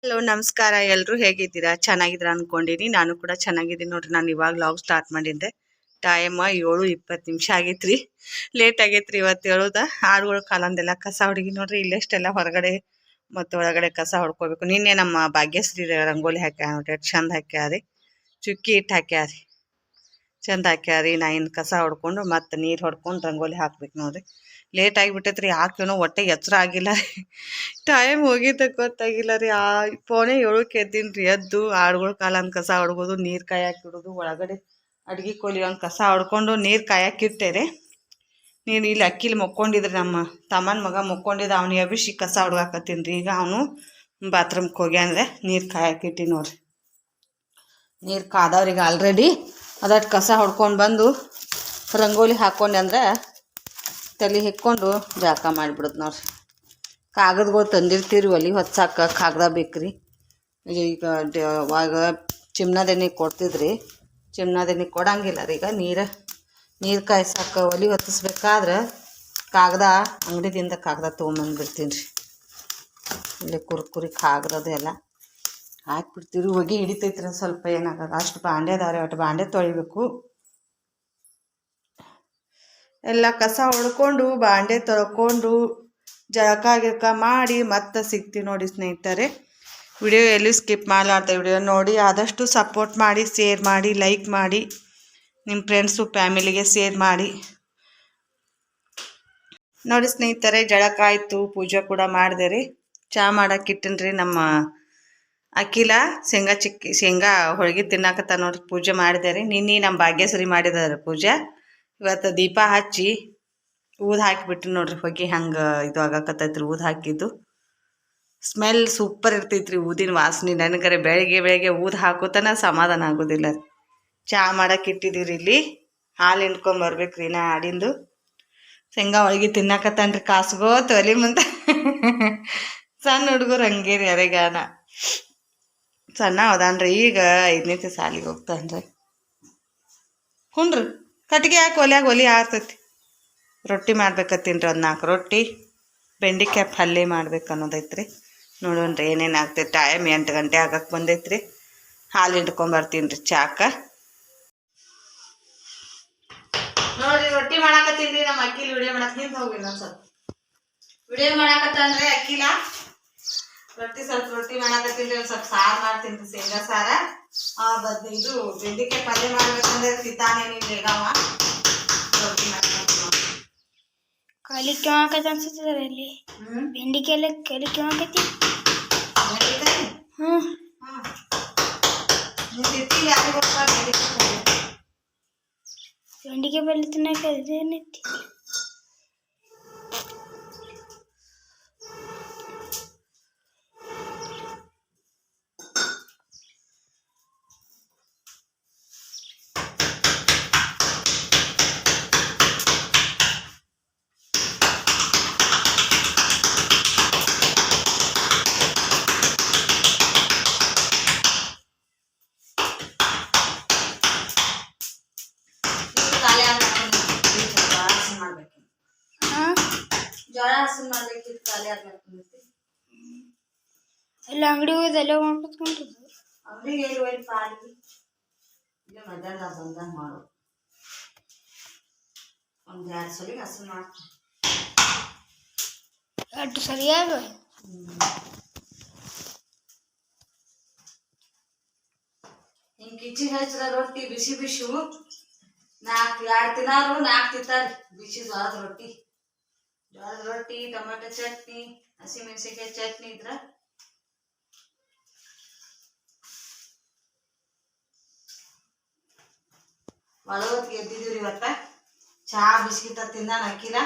Hello ನಮಸ್ಕಾರ. ಎಲ್ಲರೂ ಹೇಗಿದ್ದೀರಾ? ಚೆನ್ನಾಗಿದ್ದೀರಾ ಅನ್ಕೊಂಡಿನಿ. ನಾನು ಕೂಡ ಚೆನ್ನಾಗಿದ್ದೀನಿ ನೋಡ್ರಿ. ನಾನು ಇವಾಗ ಲಾಗ್ ಸ್ಟಾರ್ಟ್ ಮಾಡಿದ್ದೆ. ಟೈಮ್ 7:20 ಆಗೈತ್ರಿ. ಲೇಟ್ ಆಗೈತ್ರಿ ಇವತ್ತು ಹೇಳುದ. ಆಡುಗಳು ಕಾಲಂದೆಲ್ಲ ಕಸ ಹುಡುಗಿ ನೋಡ್ರಿ. ಇಲ್ಲೆಷ್ಟೆಲ್ಲ ಹೊರಗಡೆ ಮತ್ತು ಒಳಗಡೆ ಕಸ ಹೊಡ್ಕೋಬೇಕು. ನಿನ್ನೆ ನಮ್ಮ ಭಾಗ್ಯಶ್ರೀ ರಂಗೋಲಿ ಹಾಕ್ಯಾರ ನೋಡ್ರಿ. ಚಂದ ಹಾಕ್ಯಾರಿ. ಚುಕ್ಕಿ ಇಟ್ಟು ಹಾಕ್ಯಾರಿ. ಚಂದ ಹಾಕ್ಯಾರಿ. ನಾ ಇನ್ನು ಕಸ ಹೊಡ್ಕೊಂಡು ಮತ್ತೆ ನೀರು ಹೊಡ್ಕೊಂಡು ರಂಗೋಲಿ ಹಾಕ್ಬೇಕು ನೋಡ್ರಿ. ಲೇಟ್ ಆಗಿಬಿಟ್ಟೈತ್ರಿ. ಯಾಕೇನೋ ಹೊಟ್ಟೆ ಎಚ್ಚರ ಆಗಿಲ್ಲ ರೀ. ಟೈಮ್ ಹೋಗಿದ್ದ ಗೊತ್ತಾಗಿಲ್ಲ ರೀ. 6:45 ಎದ್ದೀನಿ ರೀ. ಎದ್ದು ಆಡುಗಳ ಕಾಲಂದು ಕಸ ಹೊಡ್ಬೋದು, ನೀರು ಕಾಯಕ್ಕೆ ಇಡೋದು, ಒಳಗಡೆ ಅಡ್ಗೆ ಕೊಲಿ ಒಂದು ಕಸ ಹೊಡ್ಕೊಂಡು ನೀರು ಕಾಯಕ್ಕೆ ಇಟ್ಟೆ. ನೀನು ಇಲ್ಲಿ ಅಕ್ಕಿಲಿ ಮುಕ್ಕೊಂಡಿದ್ರಿ. ನಮ್ಮ ತಮ್ಮನ ಮಗ ಮುಕ್ಕೊಂಡಿದ್ದ. ಅವ್ನಿಗೆ ಅಭಿಷಿ ಕಸ ಹೊಡ್ಗಾಕತ್ತೀನಿ ರೀ. ಈಗ ಅವನು ಬಾತ್ರೂಮ್ಗೆ ಹೋಗ್ಯಾನ್ರೆ. ನೀರು ಕಾಯಕ್ಕೆ ಇಟ್ಟಿ ನೋಡ್ರಿ. ನೀರು ಕಾದವ್ರಿಗೆ ಆಲ್ರೆಡಿ. ಅದಟ್ಟು ಕಸ ಹೊಡ್ಕೊಂಡು ಬಂದು ರಂಗೋಲಿ ಹಾಕ್ಕೊಂಡೆ ಅಂದ್ರೆ ತಲೆ ಹಿಕ್ಕೊಂಡು ಜಾಕ ಮಾಡಿಬಿಡುದು ನೋಡ್ರಿ. ಕಾಗದಗಳು ತಂದಿರ್ತೀರಿ ಒಲಿ ಹೊತ್ಸಾಕ. ಕಾಗದ ಬೇಕ್ರಿ. ಈಗ ಅವಾಗ ಚಿಮ್ನದೆಣ್ಣೆ ಕೊಡ್ತಿದ್ರಿ. ಚಿಮ್ನದೆಣ್ಣೆ ಕೊಡಂಗಿಲ್ಲ ರೀ. ಈಗ ನೀರು ಕಾಯ್ಸಾಕ ಒಲಿ ಹೊತ್ತಿಸ್ಬೇಕಾದ್ರೆ ಕಾಗದ ಅಂಗಡಿದಿಂದ ಕಾಗದ ತೊಗೊಂಬಂದ್ಬಿಡ್ತೀನಿ ರೀ. ಇಲ್ಲಿ ಕುರ್ಕುರಿ ಕಾಗದದು ಎಲ್ಲ ಹಾಕ್ಬಿಡ್ತೀವಿ. ಹೊಗೆ ಹಿಡಿತೈತ್ರಿ ಸ್ವಲ್ಪ. ಏನಾಗಲ್ಲ. ಅಷ್ಟು ಬಾಂಡೆ ಅದಾವ್ರಿ. ಒಟ್ಟು ಬಾಂಡೆ ತೊಳಿಬೇಕು. ಎಲ್ಲ ಕಸ ಹೊಡ್ಕೊಂಡು ಬಾಂಡೆ ತೊಳ್ಕೊಂಡು ಜಳಕ ಗಿಳಕ ಮಾಡಿ ಮತ್ತೆ ಸಿಗ್ತೀವಿ ನೋಡಿ ಸ್ನೇಹಿತರೆ. ವಿಡಿಯೋ ಎಲ್ಲಿ ಸ್ಕಿಪ್ ಮಾಡಲಾರ್ದ ವಿಡಿಯೋ ನೋಡಿ. ಆದಷ್ಟು ಸಪೋರ್ಟ್ ಮಾಡಿ, ಶೇರ್ ಮಾಡಿ, ಲೈಕ್ ಮಾಡಿ, ನಿಮ್ಮ ಫ್ರೆಂಡ್ಸು ಫ್ಯಾಮಿಲಿಗೆ ಶೇರ್ ಮಾಡಿ ನೋಡಿ ಸ್ನೇಹಿತರೆ. ಜಳಕ ಆಯಿತು, ಪೂಜೆ ಕೂಡ ಮಾಡಿದೆ ರೀ. ಚಹಾ ಮಾಡಕ್ಕೆ ಇಟ್ಟಿನ್ರಿ. ನಮ್ಮ ಅಕ್ಕಿಲ ಶೇಂಗಾ ಹೋಳ್ಗೆ ತಿನ್ನಾಕತ್ತ ನೋಡ್ರಿ. ಪೂಜೆ ಮಾಡಿದೆ ರೀ. ನಿನ್ನೆ ನಮ್ಮ ಭಾಗ್ಯಶ್ರೀ ಮಾಡಿದಾರೆ ಪೂಜೆ. ಇವತ್ತು ದೀಪ ಹಚ್ಚಿ ಊದು ಹಾಕಿಬಿಟ್ಟು ನೋಡ್ರಿ. ಹೊಗೆ ಹಂಗೆ ಇದು ಆಗಾಕತ್ತೈತ್ರಿ. ಊದು ಹಾಕಿದ್ದು ಸ್ಮೆಲ್ ಸೂಪರ್ ಇರ್ತೈತ್ರಿ. ಊದಿನ ವಾಸನೆ ನನಗರೆ ಬೆಳಗ್ಗೆ ಊದು ಹಾಕೋತನ ಸಮಾಧಾನ ಆಗೋದಿಲ್ಲ ರೀ. ಚಹಾ ಮಾಡಕ್ಕೆ ಇಟ್ಟಿದ್ದೀರಿ. ಇಲ್ಲಿ ಹಾಲು ಹಿಂಡ್ಕೊಂಬರ್ಬೇಕ್ರಿ. ನಾ ಆಡಿಂದು ಶೇಂಗಾ ಹೋಳ್ಗೆ ತಿನ್ನಾಕತ್ತಾನ್ರಿ. ಕಾಸ್ಗೋತ ಒಲಿ ಮುಂದೆ. ಸಣ್ಣ ಹುಡುಗರು ಹಂಗೆ ರೀ. ಅರೆಗಾನ ಸಣ್ಣ ಹೌದಾನ್ರಿ. ಈಗ 5ನೇ ಸಾಲಿಗೆ ಹೋಗ್ತಾನ್ರಿ. ಹುಣ್ರಿ ಕಟ್ಟಿಗೆ ಹಾಕಿ ಒಲಿ ಆರ್ತೈತಿ. ರೊಟ್ಟಿ ಮಾಡ್ಬೇಕತ್ತೀನಿ ರೀ. ಒಂದು 4 ರೊಟ್ಟಿ, ಬೆಂಡೆಕಾಯಿ ಪಲ್ಯ ಮಾಡ್ಬೇಕು ಅನ್ನೋದೈತ್ರಿ. ನೋಡೋಣ್ರಿ ಏನೇನು ಆಗ್ತೈತೆ. ಟೈಮ್ 8 ಗಂಟೆ ಆಗಕ್ಕೆ ಬಂದೈತ್ರಿ. ಹಾಲು ಹಿಂಡ್ಕೊಂಬರ್ತೀನಿ ರೀ ಚಾಕ. ನೋಡ್ರಿ ರೊಟ್ಟಿ ಮಾಡಾಕತ್ತೀನಿ ರೀ. ನಮ್ಮ ಅಕ್ಕಿಲಿ ವಿಡಿಯೋ ಮಾಡಕ್ಕೆ ನಿಂತು ಹೋಗಿಲ್ಲ ಸ್ವಲ್ಪ. ವಿಡಿಯೋ ಮಾಡಾಕತ್ತಂದ್ರೆ ಅಕ್ಕಿಲ ರೊಟ್ಟಿ ಮಾಡಾಕತ್ತೀನಿ ರೀ. ಒಂದು ಸ್ವಲ್ಪ ಸಾರು ಮಾಡ್ತೀನಿ ರೀ. ಶೇಂಗಾ ಸಾರ. ಇದು ಬೆಂಡೆಕಾಯಿ ಪಲ್ಯ ಮಾಡ್ಬೇಕಂದ್ರೆ ತಿಂತಾನೇನು ಬೇಗವ ರೊಟ್ಟಿ ಮಾಡ್ತೀನಿ. ಖಾಲಿ ಕೆಳಕೈತಿ ಅನ್ಸುತ್ತದ ಅಲ್ಲಿ. ಬೆಂಡಿಕಾಯಿ ಖಾಲಿ ಕೆಳಕೈತಿ. ಬೆಂಡಿಕಾಯಿ ಪಲ್ಯ ತಿನ್ನಕ ಇದೇನೈತಿ. ಜೋಳ ಹಸನ್ ಮಾಡ್ಬೇಕಿತ್ತು. ಖಾಲಿ ಆಗ್ಲತ್ತೈತಿ. ಎಲ್ಲ ಅಂಗಡಿ ಹೋಗಿ ಎಲ್ಲ ಮಾಡ್ಕೊತ್ಕೊಂಡ್ರು. ಅಂಗಡಿಗೆ ಎಲ್ಲಿ ಹೋಗಿ ಪಾಲಿ ಇಲ್ಲ ಮಧ್ಯಾಹ್ನ ಬಂದಂಗೆ ಮಾಡು. ಒಂದು 2 ಸಲ ಹಸನ್ ಮಾಡ್ತೀನಿ. 2 ಸರಿಯಾಗ ಹಿಂಗೆ ಕಿಚಿಗೆ ಹಚ್ಚಿದ ರೊಟ್ಟಿ ಬಿಸಿ 2 ತಿನ್ನೋರು 4 ತಿಂತಾರೆ. ಬಿಸಿ ಜೋಳದ ರೊಟ್ಟಿ, ಟೊಮೆಟೊ ಚಟ್ನಿ, ಹಸಿಮೆಣಸಿನ್ಕಾಯಿ ಚಟ್ನಿ ಇದ್ರ ಒಳಗೊತ್ತಿಗೆ ಎದ್ದಿದ್ದೀವಿ ಇವತ್ತ. ಚಹಾ ಬಿಸ್ಕಿಟ ತಿಂದಾನ ಅಕ್ಕಿಲ.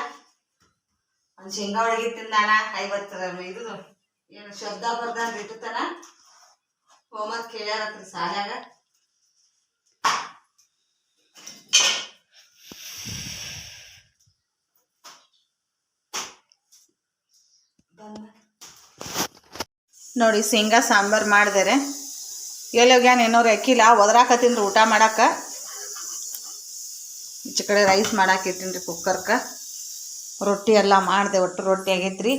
ಒಂದು ಶೇಂಗಾ ಹೋಳಿಗೆ ತಿಂದಾನ. 50 ಇದು ಏನು ಶಬ್ದ ಬರ್ದಾನ ಇಟ್ಟತನ. ಹೋಮರ್ಕ್ ಕೇಳ್ಯಾರತ್ರಿ ಶಾಲ್ಯಾಗ. ನೋಡಿ ಶೇಂಗಾ ಸಾಂಬಾರು ಮಾಡಿದರೆ ಎಲ್ಲೋಗ್ಯಾನ ಏನೋರು ಅಕ್ಕಿಲ. ಒದರಾಕತ್ತೀನಿ ಊಟ ಮಾಡಕ್ಕೆ. ಈಚೆ ಕಡೆ ರೈಸ್ ಮಾಡಾಕಿಟ್ಟಿನಿ ರೀ ಕುಕ್ಕರ್ಗೆ. ರೊಟ್ಟಿ ಎಲ್ಲ ಮಾಡಿದೆ. ಒಟ್ಟು ರೊಟ್ಟಿ ಆಗೈತ್ರಿ.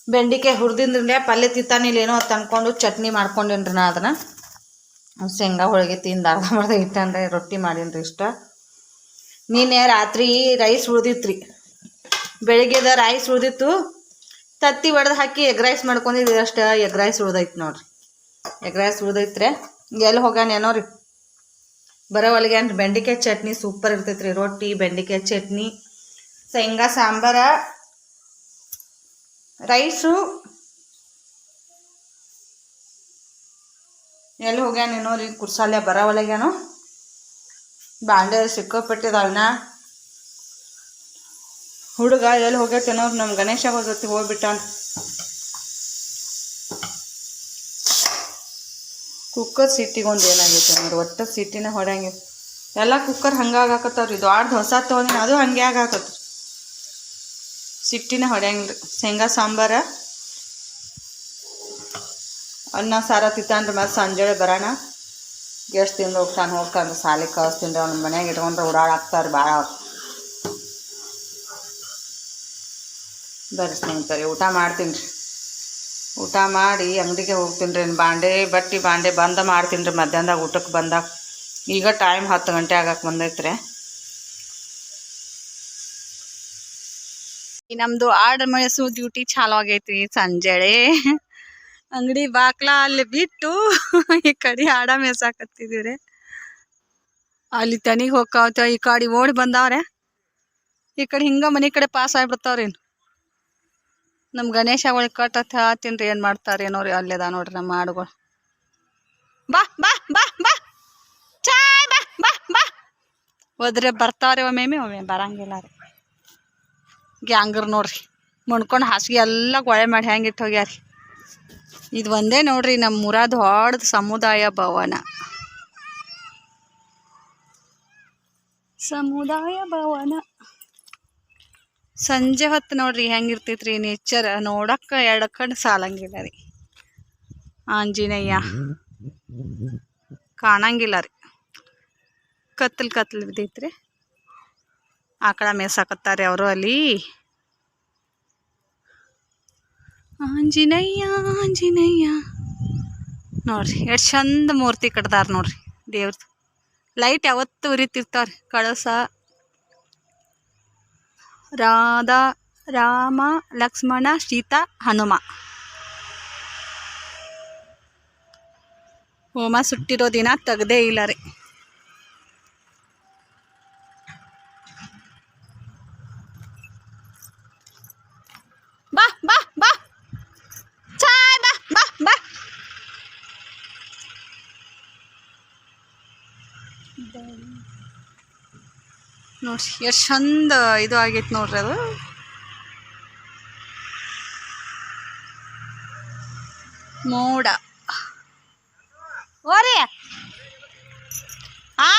ಬೆಂಡಿಕಾಯಿ ಹುರಿದಿಂದ್ರೆ ಪಲ್ಯ ತಿತ್ತಾನಿಲ್ಲ ಏನೋ ಅಂತ ಅಂದ್ಕೊಂಡು ಚಟ್ನಿ ಮಾಡ್ಕೊಂಡೇನ್ರಿ ನಾ ಅದನ್ನು ಶೇಂಗಾ ಹೋಳಿಗೆ ತಿಂದು ಅರ್ಧಂಬರ್ಧ ಇಟ್ಟನ್ರಿ ರೊಟ್ಟಿ ಮಾಡೀನಿ ಇಷ್ಟ. ನೀನೆ ರಾತ್ರಿ ರೈಸ್ ಉಳ್ದಿತ್ತು ರೀ, ಬೆಳಿಗ್ಗೆದ ರೈಸ್ ಉಳ್ದಿತ್ತು, ತತ್ತಿ ಒಡೆದು ಹಾಕಿ ಎಗ್ ರೈಸ್ ಮಾಡ್ಕೊಂಡಿದ್ವಿ ಅಷ್ಟು. ಎಗ್ ರೈಸ್ ಉಳ್ದೈತಿ ನೋಡ್ರಿ, ಎಗ್ ರೈಸ್ ಉಳ್ದೈತ್ರಿ. ಎಲ್ಲಿ ಹೋಗ್ಯಾನೇನೋ ರೀ, ಬರೋವಲ್ಗ್ಯಾನ್ರಿ. ಬೆಂಡಿಕಾಯಿ ಚಟ್ನಿ ಸೂಪರ್ ಇರ್ತೈತ್ರಿ, ರೊಟ್ಟಿ ಬೆಂಡಿಕಾಯಿ ಚಟ್ನಿ ಶೇಂಗಾ ಸಾಂಬಾರ ರೈಸು. ಎಲ್ಲಿ ಹೋಗ್ಯಾನೇನೋ ರೀ, ಕುರ್ಸಾಲೆ ಬರೋವಲ್ಗ್ಯಾನೋ. ಬಾಂಡೆ ಸಿಕ್ಕಾಪಟ್ಟಿದಾವನ ಹುಡುಗ ಎಲ್ಲಿ ಹೋಗ್ಯತೇನೋ. ನಮ್ಮ ಗಣೇಶ ಜೊತೆ ಹೋಗ್ಬಿಟ್ಟಾನ. ಕುಕ್ಕರ್ ಸಿಟ್ಟಿಗೆ ಒಂದು ಏನಾಗೈತೆ ನೋಡ್ರಿ, ಒಟ್ಟು ಸಿಟ್ಟಿನ ಹೊಡ್ಯಂಗೆ ಎಲ್ಲ ಕುಕ್ಕರ್ ಹಂಗೆ ಆಗಾಕತ್ತವ್ರಿ. ದೊಡ್ಡ ಹೊಸ ತೊಗೊಂಡಿನ ಅದು ಹಂಗೆ ಆಗಾಕತ್ರಿ, ಸಿಟ್ಟಿನ ಹೊಡ್ಯಂಗಿಲ್ಲ ರೀ. ಶೇಂಗಾ ಸಾಂಬಾರ ಅನ್ನ ಸಾರ ತಿತ್ತಾನ್ರಿ. ಮತ್ತು ಸಂಜೆ ಬರೋಣ ಗೆಸ್ಟ್ ತಿಂದು ಹೋಗ್ತಾನೆ ಸಾಲಿಗೆ ಕಳಿಸ್ತೀನಿ ರೀ. ಅವ್ನ ಮನ್ಯಾಗ ಇಟ್ಕೊಂಡ್ರೆ ಓಡಾಡಾಕ್ತಾರೆ ಭಾಳ. ಬರ್ರಿ ಸ್ನೇಹಿತರೆ, ಊಟ ಮಾಡ್ತೀನಿ ರೀ. ಊಟ ಮಾಡಿ ಅಂಗಡಿಗೆ ಹೋಗ್ತೀನಿ ರೀ. ಬಾಂಡೆ ಬಂದ ಮಾಡ್ತೀನಿ ರೀ ಮಧ್ಯಾಹ್ನದಾಗ ಊಟಕ್ಕೆ ಬಂದಾಗ. ಈಗ ಟೈಮ್ 10 ಗಂಟೆ ಆಗಕ್ಕೆ ಬಂದೈತ್ರಿ. ನಮ್ಮದು ಆರ್ಡರ್ ಮಾಡಿಸೋ ಡ್ಯೂಟಿ ಚಾಲು ಆಗೈತಿ. ಸಂಜೆಳೆ ಅಂಗಡಿ ಬಾಕ್ಲ ಅಲ್ಲಿ ಬಿಟ್ಟು ಈ ಕಡೆ ಆಡ ಮೇಸಾಕತ್ತಿದ್ದೀವ್ರಿ. ಅಲ್ಲಿ ತನಿಗೆ ಹೋಗ್ತಾವ, ಈ ಕಡೆ ಓಡಿ ಬಂದಾವ್ರೆ. ಈ ಕಡೆ ಹಿಂಗೆ ಮನೆ ಕಡೆ ಪಾಸ್ ಆಗಿಬಿಡ್ತಾವ್ರಿ. ನಮ್ಮ ಗಣೇಶ ಒಳಗೆ ಕಟ್ಟತ್ ಹೇಳ್ತೀನಿ ರೀ, ಏನು ಮಾಡ್ತಾರೇನೋ ರೀ. ಅಲ್ಲೇದ ನೋಡ್ರಿ ನಮ್ಮ ಹಾಡುಗಳು. ಬಾ ಬಾ ಬಾ ಬಾ ಚಾಯ್ ಬಾ ಬಾ ಬಾ ಹೋದ್ರೆ ಬರ್ತಾವ್ರಿ, ಒಮ್ಮೆ ಬರಂಗಿಲ್ಲ ರೀ. ಗ್ಯಾಂಗರ್ ನೋಡ್ರಿ, ಮುಣ್ಕೊಂಡು ಹಾಸಿಗೆ ಎಲ್ಲ ಗೊಳೆ ಮಾಡಿ ಹೆಂಗೆ ಇಟ್ಟು ಹೋಗ್ಯಾರಿ. ಇದು ಒಂದೇ ನೋಡ್ರಿ ನಮ್ಮ ಊರಾದ ದೊಡ್ಡ ಸಮುದಾಯ ಭವನ. ಸಂಜೆ ಹೊತ್ತು ನೋಡ್ರಿ ಹೆಂಗಿರ್ತೈತ್ರಿ ನೇಚರ್, ನೋಡಕ್ಕೆ 2 ಕಣ್ಣು ಸಾಲಂಗಿಲ್ಲ ರೀ. ಆಂಜನೇಯ ಕಾಣಂಗಿಲ್ಲ ರೀ, ಕತ್ತಲು ಬಿದ್ದೈತ್ರಿ. ಆಕಳ ಮೇಸಾಕತ್ತಾರೆ ಅವರು ಅಲ್ಲಿ. ಆಂಜನೇಯ ನೋಡ್ರಿ ಎಷ್ಟು ಚಂದ ಮೂರ್ತಿ ಕಟ್ದಾರ ನೋಡ್ರಿ ದೇವ್ರದ್ದು. ಲೈಟ್ ಯಾವತ್ತು ಉರಿತಿರ್ತಾವ್ರಿ. ಕಳಸ ರಾಧಾ ರಾಮ ಲಕ್ಷ್ಮಣ ಸೀತಾ ಹನುಮ ಹೋಮ ಸುಟ್ಟಿರೋ ದಿನ ತೆಗ್ದೇ ಇಲ್ಲ ರೀ. ಬಾ ಬಾ ಬಾ ಚಾಯ್ ಬಾ ಬಾ ಬಾ ನೋಡ್ರಿ ಎಷ್ಟು ಚಂದ ಇದು ಆಗೈತೆ ನೋಡ್ರಿ. ಅದು ಮೋಡ ಓರಿ ಆ